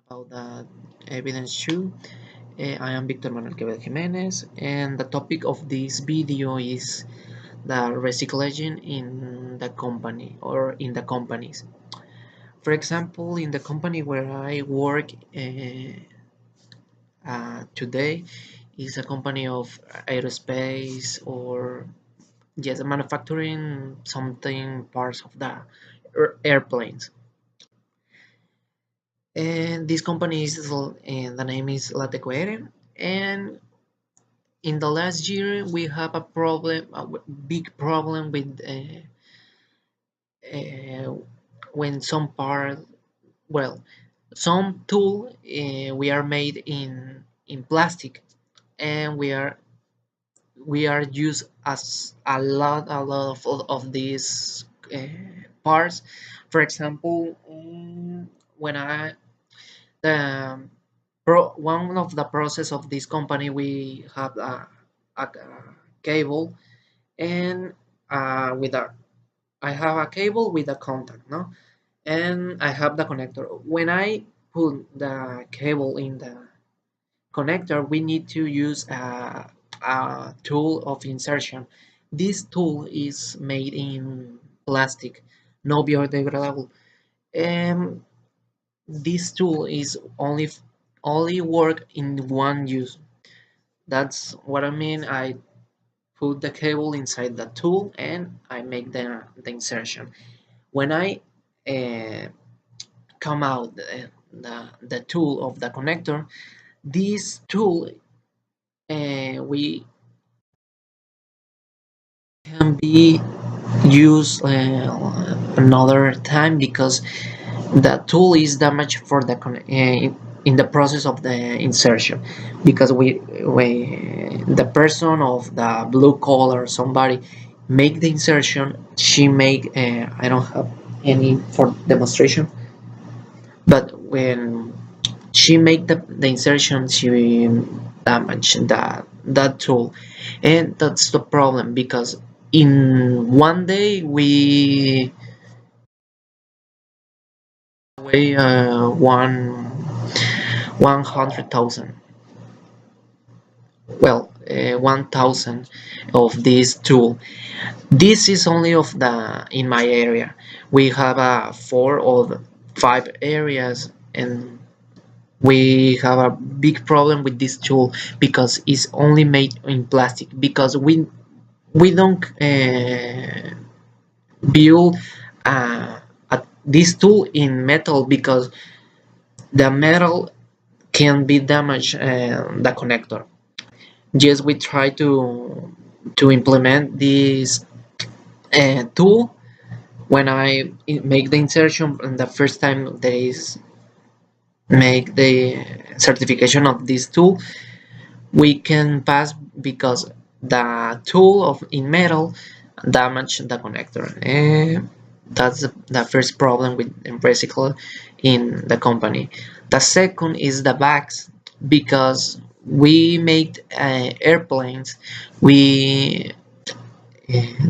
about the evidence 2. I am Victor Manuel Quevedo Jimenez, and the topic of this video is the recycling in the company or in the companies. For example, in the company where I work today is a company of aerospace or yes, manufacturing something parts of the airplanes. And this company is and the name is Latecoere. And in the last year, we have a big problem with uh, when some part, well, some tool we are made in plastic, and we are used as a lot of these parts. For example, when I the one of the process of this company, we have a cable, and with a I have a cable with a contact, no, and I have the connector. When I put the cable in the connector, we need to use a tool of insertion. This tool is made in plastic, no biodegradable, and this tool is only work in one use. That's what I mean. I put the cable inside the tool and I make the insertion. When I uh, come out the tool of the connector, this tool we can be used another time because the tool is damaged for the in the process of the insertion, because we the person of the blue collar somebody make the insertion. She make I don't have any for demonstration, but when she make the insertion, she damage that tool, and that's the problem because in one day we weigh 100,000, 1,000 of this tool. This is only of the in my area. We have 4 or 5 areas, and we have a big problem with this tool because it's only made in plastic, because we don't build this tool in metal because the metal can be damaged the connector. Yes, we try to implement this tool. When I make the insertion, and the first time there is make the certification of this tool, we can pass because the tool of in metal damage the connector. That's the first problem with recycle in the company. The second is the bags, because we make airplanes. We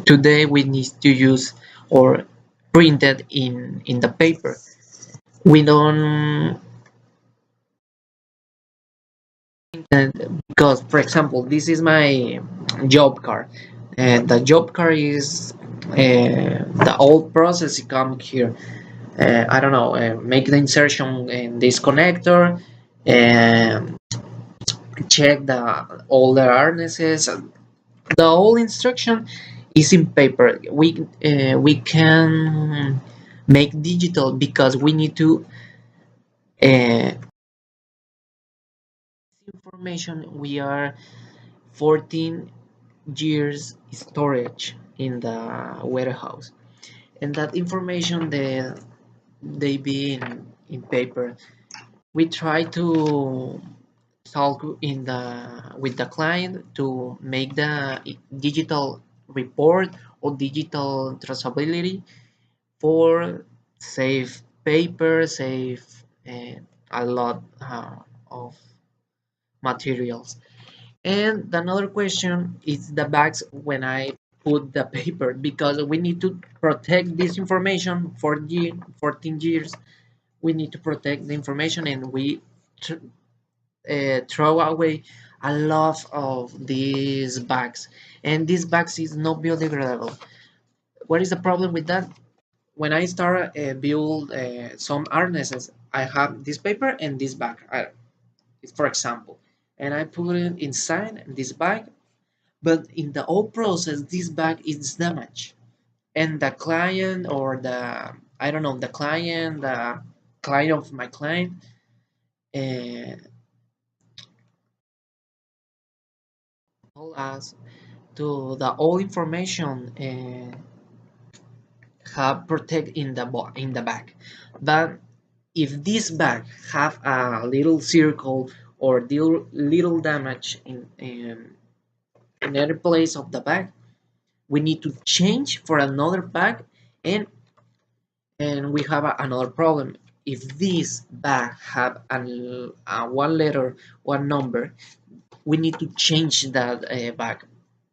today we need to use or printed in the paper. We don't because, for example, this is my job card, and the job card is the old process. You come here, I don't know, make the insertion in this connector, and check the all the harnesses. The whole instruction is in paper. We can make digital because we need to information. We are 14 years storage in the warehouse, and that information they be in paper. We try to talk in the with the client to make the digital report or digital traceability for save paper, save a lot of materials. And another question is the bags when I put the paper, because we need to protect this information for 14 years. we need to protect the information, and we throw away a lot of these bags, and these bags is not biodegradable. What is the problem with that? When I start build some harnesses, I have this paper and this bag, for example, and I put it inside this bag. But in the whole process, this bag is damaged, and the client, or the, I don't know, the client of my client, uh, told us to the all information have protect in the bag. But if this bag have a little circle or little damage in any place of the bag, we need to change for another bag, and we have another problem. If this bag have one letter, one number, we need to change that bag,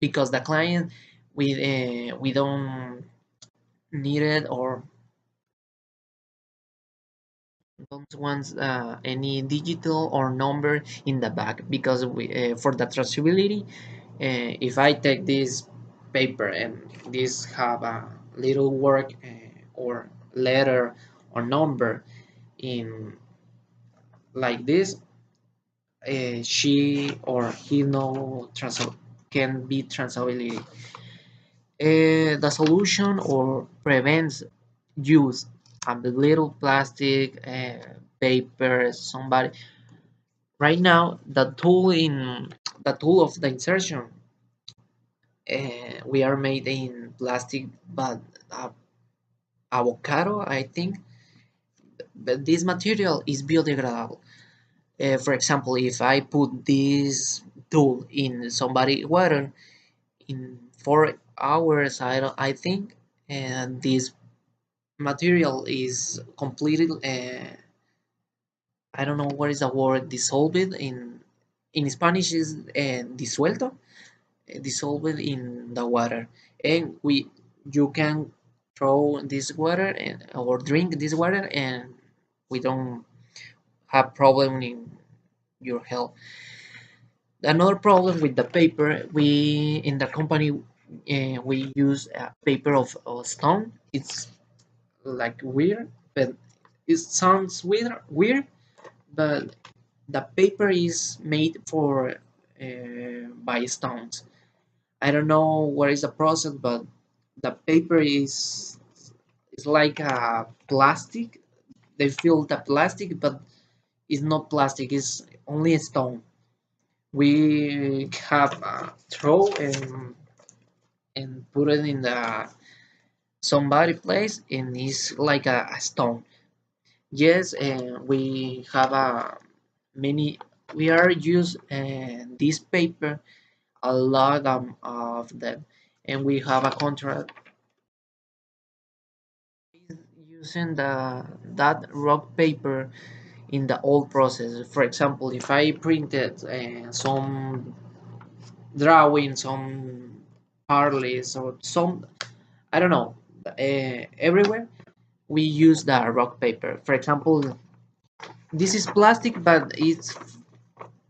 because the client, we don't need it, or don't want any digital or number in the bag, because for the traceability, if I take this paper and this have a little work or letter or number in like this, she or he no can be traceability. The solution or prevents use of the little plastic paper. Somebody right now, the tool of the insertion, we are made in plastic, but avocado, I think. But this material is biodegradable. For example, if I put this tool in somebody water in 4 hours, I think, and this material is completely, I don't know what is the word, dissolved in Spanish is disuelto, dissolved in the water, and you can throw this water or drink this water, and we don't have problem in your health. Another problem with the paper, we in the company, we use a paper of stone. It's like weird, but it sounds weird, but the paper is made for by stones. I don't know what is the process, but the paper is like a plastic. They fill the plastic, but it's not plastic. It's only a stone. We have throw and put it in the somebody place, and it's like a stone. Yes, and we have a many. We are use this paper a lot of them, and we have a contract using the that rock paper in the old process. For example, if I printed some drawing, some parlays, or some, I don't know, everywhere we use the rock paper. For example, this is plastic, but it's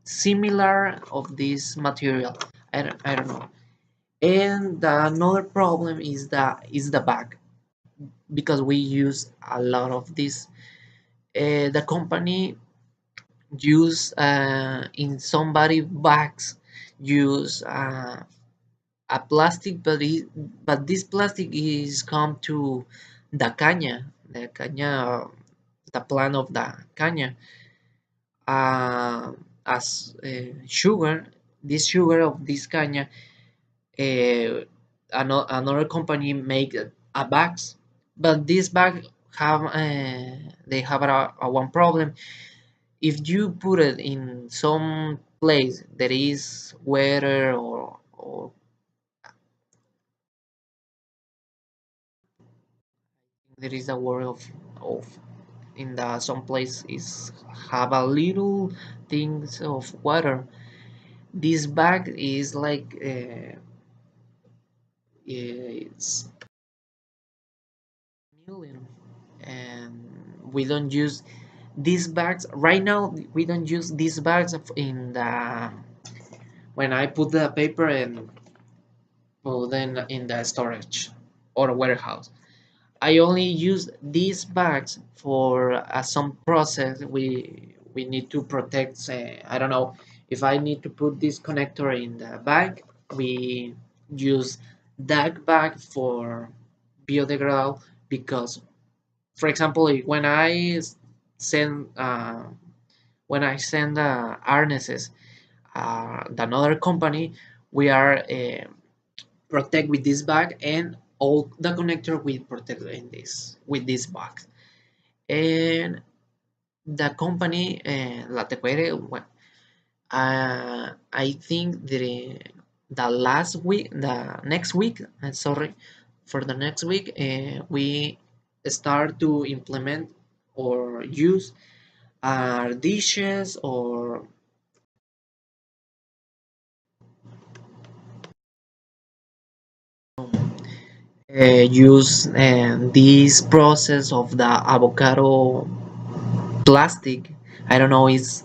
similar of this material. I don't know. And another problem is the bag, because we use a lot of this. The company use in somebody bags use a plastic, but this plastic is come to the caña, the plant of the caña, uh, as sugar. This sugar of this caña, uh, another company make a bags, but this bag have they have a one problem. If you put it in some place that is weather, or there is a word of in the some place is have a little things of water, this bag is like it's million, and we don't use these bags right now. We don't use these bags in the when I put the paper and put in the storage or warehouse. I only use these bags for some process we need to protect. I don't know if I need to put this connector in the bag. We use that bag for biodegradable because, for example, send uh, when I send harnesses another company, we are protect with this bag and all the connector we protect in this with this box. And the company La Tequere, I think the last week, the next week, sorry, for the next week, we start to implement or use dishes or use this process of the avocado plastic. I don't know, it's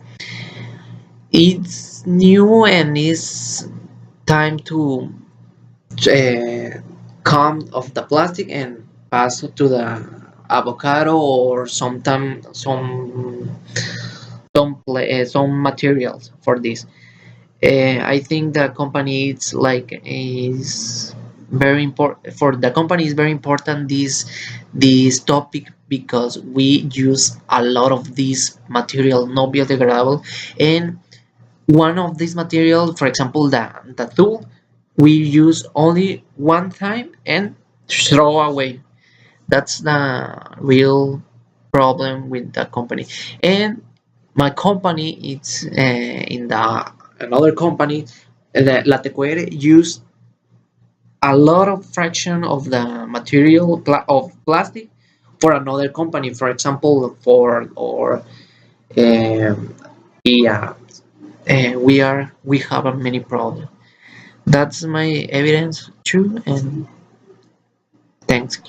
new and it's time to come of the plastic and pass to the avocado or some materials for this. I think the company is very important for the company is very important this topic because we use a lot of this material not biodegradable, and one of these materials, for example, the tool, we use only one time and throw away. That's the real problem with the company. And my company, it's in the another company, La Tecuere, use a lot of fraction of the material of plastic for another company. For example, for or yeah, we have a many problems. That's my evidence too, and thanks.